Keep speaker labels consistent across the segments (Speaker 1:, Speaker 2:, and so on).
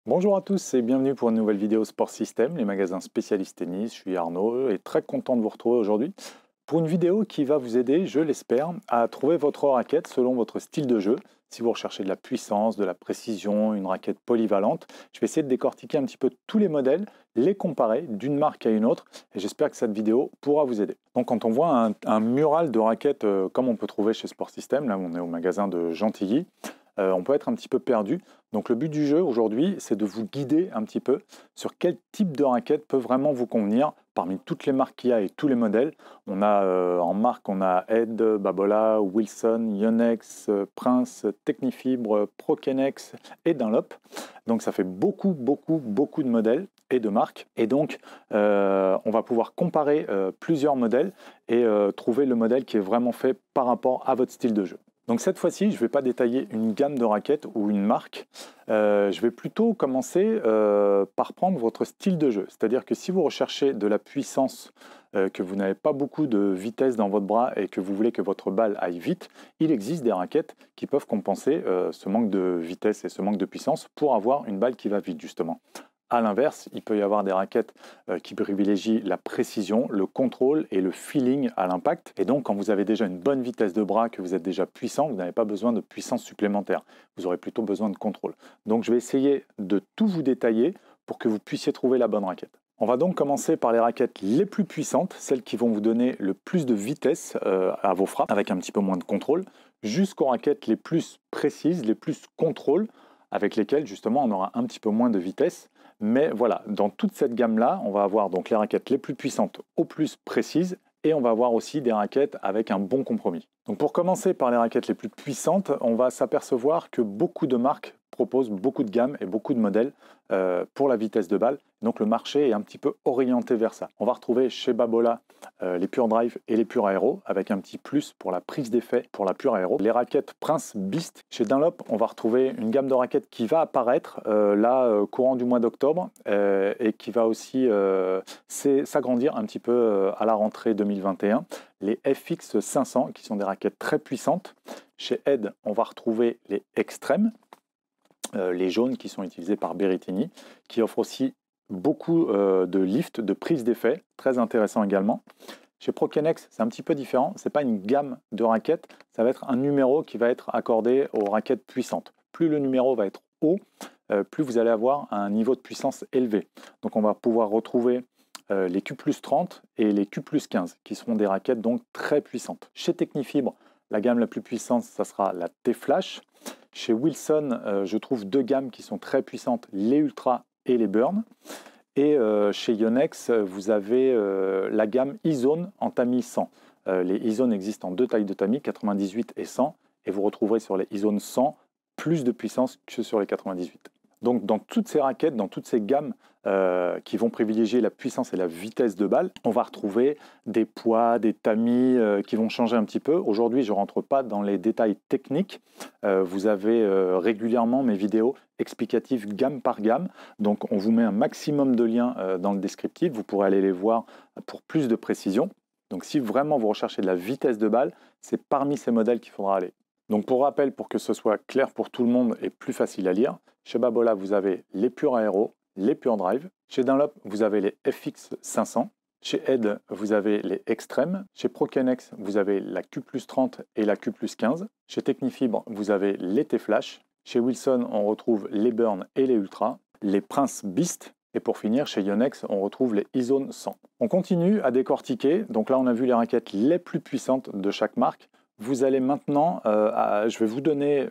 Speaker 1: Bonjour à tous et bienvenue pour une nouvelle vidéo Sport System, les magasins spécialistes tennis. Je suis Arnaud et très content de vous retrouver aujourd'hui pour une vidéo qui va vous aider, je l'espère, à trouver votre raquette selon votre style de jeu. Si vous recherchez de la puissance, de la précision, une raquette polyvalente, je vais essayer de décortiquer un petit peu tous les modèles, les comparer d'une marque à une autre et j'espère que cette vidéo pourra vous aider. Donc quand on voit un mural de raquettes comme on peut trouver chez Sport System, là on est au magasin de Gentilly, on peut être un petit peu perdu. Donc le but du jeu aujourd'hui, c'est de vous guider un petit peu sur quel type de raquette peut vraiment vous convenir parmi toutes les marques qu'il y a et tous les modèles. On a en marque, on a Ed, Babolat, Wilson, Yonex, Prince, Technifibre, Prokenex et Dunlop. Donc ça fait beaucoup de modèles et de marques. Et donc on va pouvoir comparer plusieurs modèles et trouver le modèle qui est vraiment fait par rapport à votre style de jeu. Donc cette fois-ci, je ne vais pas détailler une gamme de raquettes ou une marque. Je vais plutôt commencer par prendre votre style de jeu. C'est-à-dire que si vous recherchez de la puissance, que vous n'avez pas beaucoup de vitesse dans votre bras et que vous voulez que votre balle aille vite, il existe des raquettes qui peuvent compenser ce manque de vitesse et ce manque de puissance pour avoir une balle qui va vite justement. À l'inverse, il peut y avoir des raquettes qui privilégient la précision, le contrôle et le feeling à l'impact. Et donc, quand vous avez déjà une bonne vitesse de bras, que vous êtes déjà puissant, vous n'avez pas besoin de puissance supplémentaire. Vous aurez plutôt besoin de contrôle. Donc, je vais essayer de tout vous détailler pour que vous puissiez trouver la bonne raquette. On va donc commencer par les raquettes les plus puissantes, celles qui vont vous donner le plus de vitesse à vos frappes, avec un petit peu moins de contrôle, jusqu'aux raquettes les plus précises, les plus contrôle, avec lesquelles justement on aura un petit peu moins de vitesse. Mais voilà, dans toute cette gamme-là, on va avoir donc les raquettes les plus puissantes aux plus précises et on va avoir aussi des raquettes avec un bon compromis. Donc pour commencer par les raquettes les plus puissantes, on va s'apercevoir que beaucoup de marques proposent beaucoup de gammes et beaucoup de modèles pour la vitesse de balle. Donc le marché est un petit peu orienté vers ça. On va retrouver chez Babolat les Pure Drive et les Pure Aero avec un petit plus pour la prise d'effet pour la Pure Aero. Les raquettes Prince Beast. Chez Dunlop, on va retrouver une gamme de raquettes qui va apparaître courant du mois d'octobre et qui va aussi s'agrandir un petit peu à la rentrée 2021. Les FX 500 qui sont des raquettes très puissantes. Chez Ed, on va retrouver les Extreme, les jaunes qui sont utilisés par Berrettini, qui offrent aussi beaucoup de lift, de prise d'effet, très intéressant également. Chez Prokenex, c'est un petit peu différent, ce n'est pas une gamme de raquettes, ça va être un numéro qui va être accordé aux raquettes puissantes. Plus le numéro va être haut, plus vous allez avoir un niveau de puissance élevé. Donc on va pouvoir retrouver les Q+30 et les Q+15, qui seront des raquettes donc très puissantes. Chez Technifibre, la gamme la plus puissante, ça sera la T-Flash. Chez Wilson, je trouve deux gammes qui sont très puissantes, les Ultra et les Burn. Et chez Yonex, vous avez la gamme E-Zone en tamis 100. Les E-Zone existent en deux tailles de tamis, 98 et 100. Et vous retrouverez sur les E-Zone 100 plus de puissance que sur les 98. Donc dans toutes ces raquettes, dans toutes ces gammes qui vont privilégier la puissance et la vitesse de balle, on va retrouver des poids, des tamis qui vont changer un petit peu. Aujourd'hui, je ne rentre pas dans les détails techniques. Vous avez régulièrement mes vidéos explicatives gamme par gamme. Donc on vous met un maximum de liens dans le descriptif. Vous pourrez aller les voir pour plus de précision. Donc si vraiment vous recherchez de la vitesse de balle, c'est parmi ces modèles qu'il faudra aller. Donc pour rappel, pour que ce soit clair pour tout le monde et plus facile à lire, chez Babolat, vous avez les Pure Aero, les Pure Drive. Chez Dunlop, vous avez les FX 500. Chez Ed, vous avez les Extreme. Chez Prokenex, vous avez la Q+30 et la Q+15. Chez Technifibre, vous avez les T-Flash. Chez Wilson, on retrouve les Burn et les Ultra. Les Prince Beast. Et pour finir, chez Yonex, on retrouve les E-Zone 100. On continue à décortiquer. Donc là, on a vu les raquettes les plus puissantes de chaque marque. Vous allez maintenant, je vais vous donner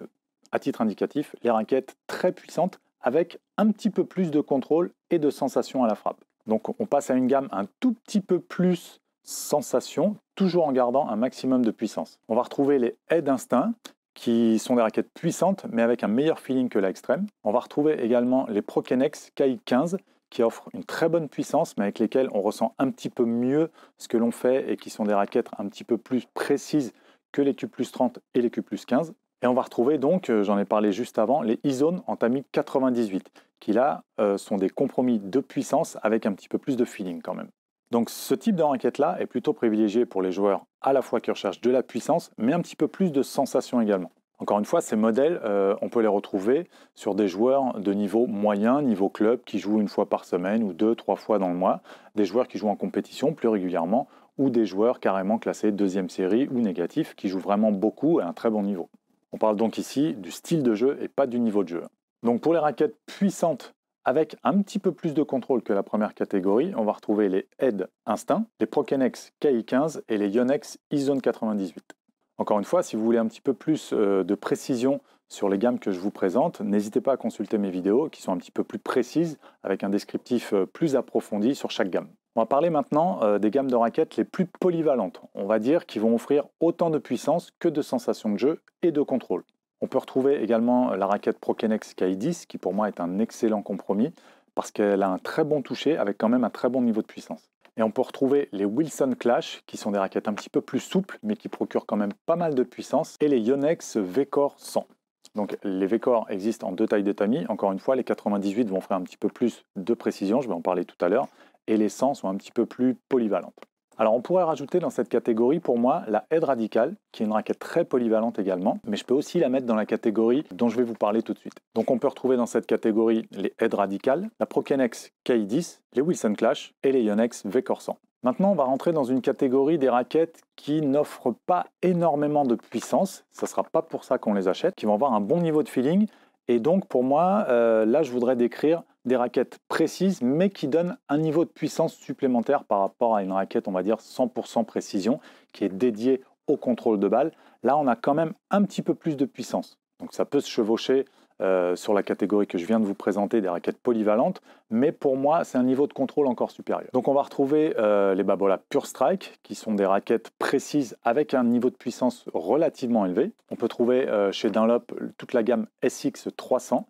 Speaker 1: à titre indicatif les raquettes très puissantes avec un petit peu plus de contrôle et de sensation à la frappe. Donc on passe à une gamme un tout petit peu plus sensation, toujours en gardant un maximum de puissance. On va retrouver les Ed Instinct qui sont des raquettes puissantes mais avec un meilleur feeling que la Extreme. On va retrouver également les Prokenex KI15 qui offrent une très bonne puissance mais avec lesquelles on ressent un petit peu mieux ce que l'on fait et qui sont des raquettes un petit peu plus précises que les Q+30 et les Q+15. Et on va retrouver donc, j'en ai parlé juste avant, les E-Zone en tamis 98, qui là sont des compromis de puissance avec un petit peu plus de feeling quand même. Donc ce type de raquette-là est plutôt privilégié pour les joueurs à la fois qui recherchent de la puissance, mais un petit peu plus de sensation également. Encore une fois, ces modèles, on peut les retrouver sur des joueurs de niveau moyen, niveau club, qui jouent une fois par semaine ou 2-3 fois dans le mois, des joueurs qui jouent en compétition plus régulièrement, ou des joueurs carrément classés deuxième série ou négatifs, qui jouent vraiment beaucoup à un très bon niveau. On parle donc ici du style de jeu et pas du niveau de jeu. Donc pour les raquettes puissantes, avec un petit peu plus de contrôle que la première catégorie, on va retrouver les Ed Instinct, les Prokenex KI15 et les Yonex E-Zone 98. Encore une fois, si vous voulez un petit peu plus de précision sur les gammes que je vous présente, n'hésitez pas à consulter mes vidéos qui sont un petit peu plus précises avec un descriptif plus approfondi sur chaque gamme. On va parler maintenant des gammes de raquettes les plus polyvalentes, on va dire qui vont offrir autant de puissance que de sensations de jeu et de contrôle. On peut retrouver également la raquette Prokenex KI10 qui pour moi est un excellent compromis parce qu'elle a un très bon toucher avec quand même un très bon niveau de puissance. Et on peut retrouver les Wilson Clash, qui sont des raquettes un petit peu plus souples, mais qui procurent quand même pas mal de puissance, et les Yonex V-Core 100. Donc les V-Core existent en deux tailles de tamis. Encore une fois, les 98 vont offrir un petit peu plus de précision, je vais en parler tout à l'heure, et les 100 sont un petit peu plus polyvalentes. Alors on pourrait rajouter dans cette catégorie, pour moi, la Ed Radical, qui est une raquette très polyvalente également, mais je peux aussi la mettre dans la catégorie dont je vais vous parler tout de suite. Donc on peut retrouver dans cette catégorie les Ed Radical, la Prokenex KI10, les Wilson Clash et les Yonex V-Core 100. Maintenant, on va rentrer dans une catégorie des raquettes qui n'offrent pas énormément de puissance, ça ne sera pas pour ça qu'on les achète, qui vont avoir un bon niveau de feeling, et donc pour moi, là je voudrais décrire des raquettes précises, mais qui donnent un niveau de puissance supplémentaire par rapport à une raquette, on va dire 100% précision, qui est dédiée au contrôle de balle. Là, on a quand même un petit peu plus de puissance. Donc ça peut se chevaucher sur la catégorie que je viens de vous présenter, des raquettes polyvalentes, mais pour moi, c'est un niveau de contrôle encore supérieur. Donc on va retrouver les Babolat Pure Strike, qui sont des raquettes précises avec un niveau de puissance relativement élevé. On peut trouver chez Dunlop toute la gamme SX300,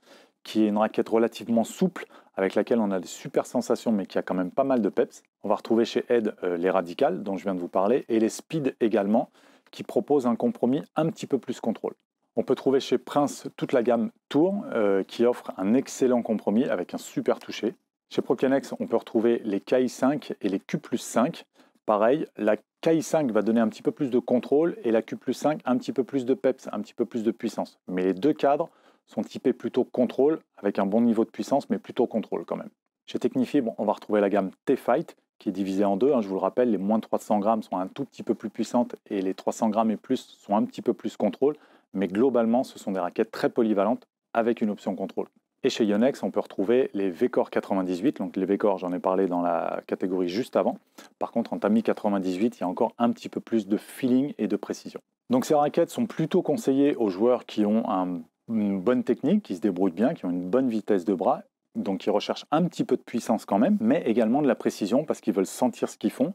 Speaker 1: qui est une raquette relativement souple, avec laquelle on a des super sensations, mais qui a quand même pas mal de peps. On va retrouver chez Ed les Radical, dont je viens de vous parler, et les Speed également, qui proposent un compromis un petit peu plus contrôle. On peut trouver chez Prince toute la gamme Tour, qui offre un excellent compromis avec un super toucher. Chez Prokenex, on peut retrouver les KI5 et les Q+5. Pareil, la KI5 va donner un petit peu plus de contrôle, et la Q+5 un petit peu plus de peps, un petit peu plus de puissance. Mais les deux cadres sont typés plutôt contrôle, avec un bon niveau de puissance, mais plutôt contrôle quand même. Chez Technifibre, on va retrouver la gamme T-Fight, qui est divisée en deux. Je vous le rappelle, les moins de 300 grammes sont un tout petit peu plus puissantes, et les 300 grammes et plus sont un petit peu plus contrôle. Mais globalement, ce sont des raquettes très polyvalentes, avec une option contrôle. Et chez Yonex, on peut retrouver les V-Core 98. Donc les V-Core, j'en ai parlé dans la catégorie juste avant. Par contre, en tamis 98, il y a encore un petit peu plus de feeling et de précision. Donc ces raquettes sont plutôt conseillées aux joueurs qui ont une bonne technique, qui se débrouillent bien, qui ont une bonne vitesse de bras, donc qui recherchent un petit peu de puissance quand même, mais également de la précision parce qu'ils veulent sentir ce qu'ils font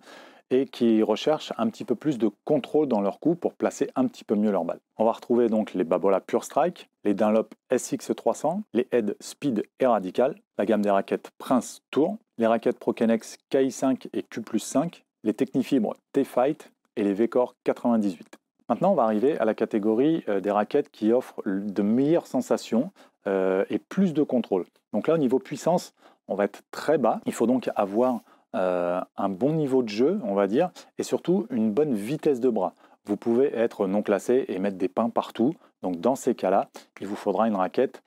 Speaker 1: et qui recherchent un petit peu plus de contrôle dans leur coup pour placer un petit peu mieux leur balle. On va retrouver donc les Babolat Pure Strike, les Dunlop SX300, les Ed Speed et Radical, la gamme des raquettes Prince Tour, les raquettes Prokenex KI5 et Q+5, les Technifibres T-Fight et les V-Core 98. Maintenant, on va arriver à la catégorie des raquettes qui offrent de meilleures sensations et plus de contrôle. Donc là, au niveau puissance, on va être très bas. Il faut donc avoir un bon niveau de jeu, on va dire, et surtout une bonne vitesse de bras. Vous pouvez être non classé et mettre des pins partout. Donc dans ces cas-là, il vous faudra une raquette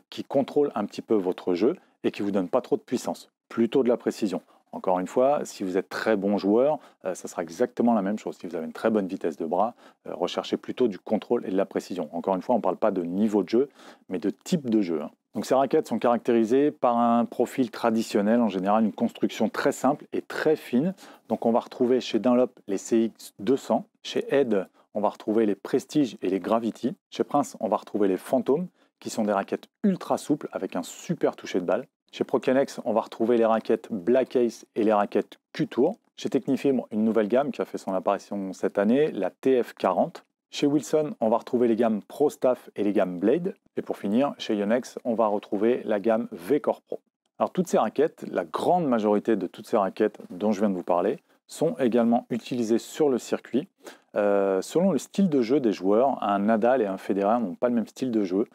Speaker 1: qui contrôle un petit peu votre jeu et qui ne vous donne pas trop de puissance, plutôt de la précision. Encore une fois, si vous êtes très bon joueur, ça sera exactement la même chose. Si vous avez une très bonne vitesse de bras, recherchez plutôt du contrôle et de la précision. Encore une fois, on ne parle pas de niveau de jeu, mais de type de jeu. Donc ces raquettes sont caractérisées par un profil traditionnel, en général une construction très simple et très fine. Donc on va retrouver chez Dunlop les CX200, chez Ed on va retrouver les Prestige et les Gravity, chez Prince on va retrouver les Phantom, qui sont des raquettes ultra souples avec un super toucher de balle. Chez Prokenex, on va retrouver les raquettes Black Ace et les raquettes Q-Tour. Chez Technifibre, une nouvelle gamme qui a fait son apparition cette année, la TF40. Chez Wilson, on va retrouver les gammes Pro Staff et les gammes Blade. Et pour finir, chez Yonex, on va retrouver la gamme V-Core Pro. Alors toutes ces raquettes, la grande majorité de toutes ces raquettes dont je viens de vous parler, sont également utilisées sur le circuit. Selon le style de jeu des joueurs, un Nadal et un Federer n'ont pas le même style de jeu.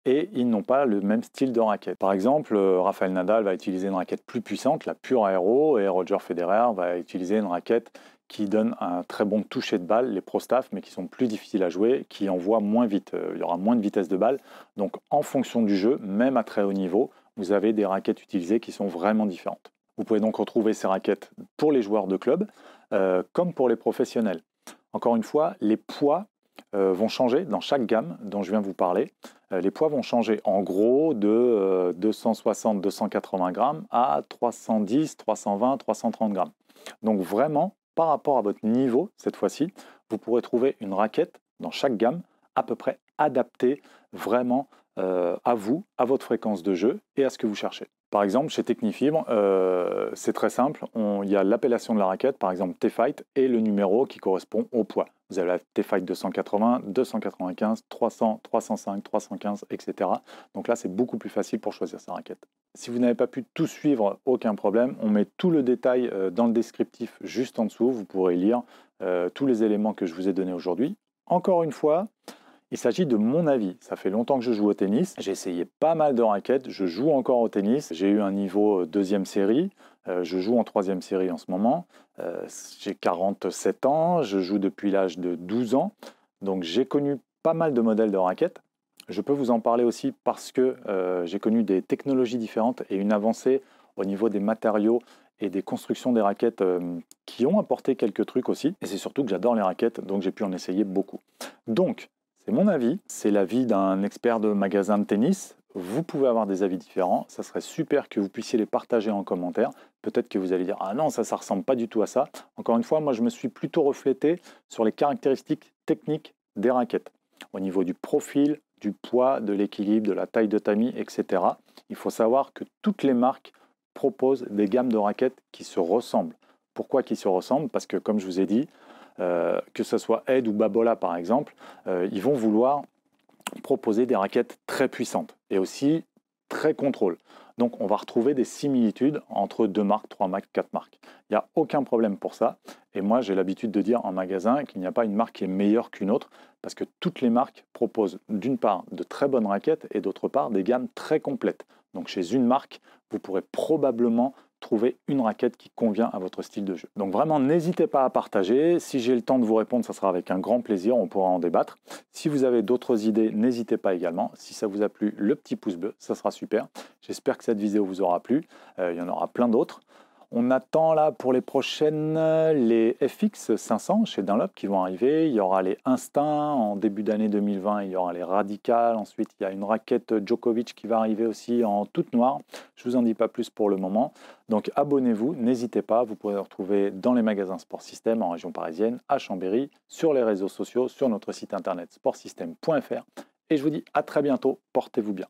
Speaker 1: Et ils n'ont pas le même style de raquette. Par exemple, Rafael Nadal va utiliser une raquette plus puissante, la Pure Aero, et Roger Federer va utiliser une raquette qui donnent un très bon toucher de balle, les Pro-Staff, mais qui sont plus difficiles à jouer, qui envoient moins vite. Il y aura moins de vitesse de balle. Donc en fonction du jeu, même à très haut niveau, vous avez des raquettes utilisées qui sont vraiment différentes. Vous pouvez donc retrouver ces raquettes pour les joueurs de club, comme pour les professionnels. Encore une fois, les poids vont changer dans chaque gamme dont je viens vous parler. Les poids vont changer en gros de 260-280 grammes à 310, 320, 330 grammes. Donc vraiment, par rapport à votre niveau, cette fois-ci, vous pourrez trouver une raquette dans chaque gamme à peu près adaptée vraiment à vous, à votre fréquence de jeu et à ce que vous cherchez. Par exemple, chez Technifibre, c'est très simple. Il y a l'appellation de la raquette, par exemple T-Fight, et le numéro qui correspond au poids. Vous avez la T-Fight 280, 295, 300, 305, 315, etc. Donc là, c'est beaucoup plus facile pour choisir sa raquette. Si vous n'avez pas pu tout suivre, aucun problème. On met tout le détail dans le descriptif juste en dessous. Vous pourrez lire tous les éléments que je vous ai donnés aujourd'hui. Encore une fois, il s'agit de mon avis. Ça fait longtemps que je joue au tennis. J'ai essayé pas mal de raquettes. Je joue encore au tennis. J'ai eu un niveau deuxième série. Je joue en troisième série en ce moment. J'ai 47 ans. Je joue depuis l'âge de 12 ans. Donc j'ai connu pas mal de modèles de raquettes. Je peux vous en parler aussi parce que j'ai connu des technologies différentes et une avancée au niveau des matériaux et des constructions des raquettes qui ont apporté quelques trucs aussi. Et c'est surtout que j'adore les raquettes, donc j'ai pu en essayer beaucoup. Donc, c'est mon avis, c'est l'avis d'un expert de magasin de tennis. Vous pouvez avoir des avis différents, ça serait super que vous puissiez les partager en commentaire. Peut-être que vous allez dire « Ah non, ça ne ressemble pas du tout à ça ». Encore une fois, moi je me suis plutôt reflété sur les caractéristiques techniques des raquettes. Au niveau du profil, du poids, de l'équilibre, de la taille de tamis, etc. Il faut savoir que toutes les marques proposent des gammes de raquettes qui se ressemblent. Pourquoi qui se ressemblent? Parce que comme je vous ai dit, que ce soit Ed ou Babolat par exemple, ils vont vouloir proposer des raquettes très puissantes et aussi très contrôle. Donc on va retrouver des similitudes entre 2 marques, 3 marques, 4 marques. Il n'y a aucun problème pour ça. Et moi j'ai l'habitude de dire en magasin qu'il n'y a pas une marque qui est meilleure qu'une autre parce que toutes les marques proposent d'une part de très bonnes raquettes et d'autre part des gammes très complètes. Donc chez une marque, vous pourrez probablement trouver une raquette qui convient à votre style de jeu. Donc vraiment, n'hésitez pas à partager. Si j'ai le temps de vous répondre, ça sera avec un grand plaisir, on pourra en débattre. Si vous avez d'autres idées, n'hésitez pas également. Si ça vous a plu, le petit pouce bleu, ça sera super. J'espère que cette vidéo vous aura plu. Il y en aura plein d'autres. On attend là pour les prochaines les FX 500 chez Dunlop qui vont arriver. Il y aura les Instinct en début d'année 2020. Il y aura les Radical. Ensuite, il y a une raquette Djokovic qui va arriver aussi en toute noire. Je ne vous en dis pas plus pour le moment. Donc abonnez-vous, n'hésitez pas. Vous pourrez les retrouver dans les magasins Sport System en région parisienne, à Chambéry, sur les réseaux sociaux, sur notre site internet sportsystem.fr. Et je vous dis à très bientôt. Portez-vous bien.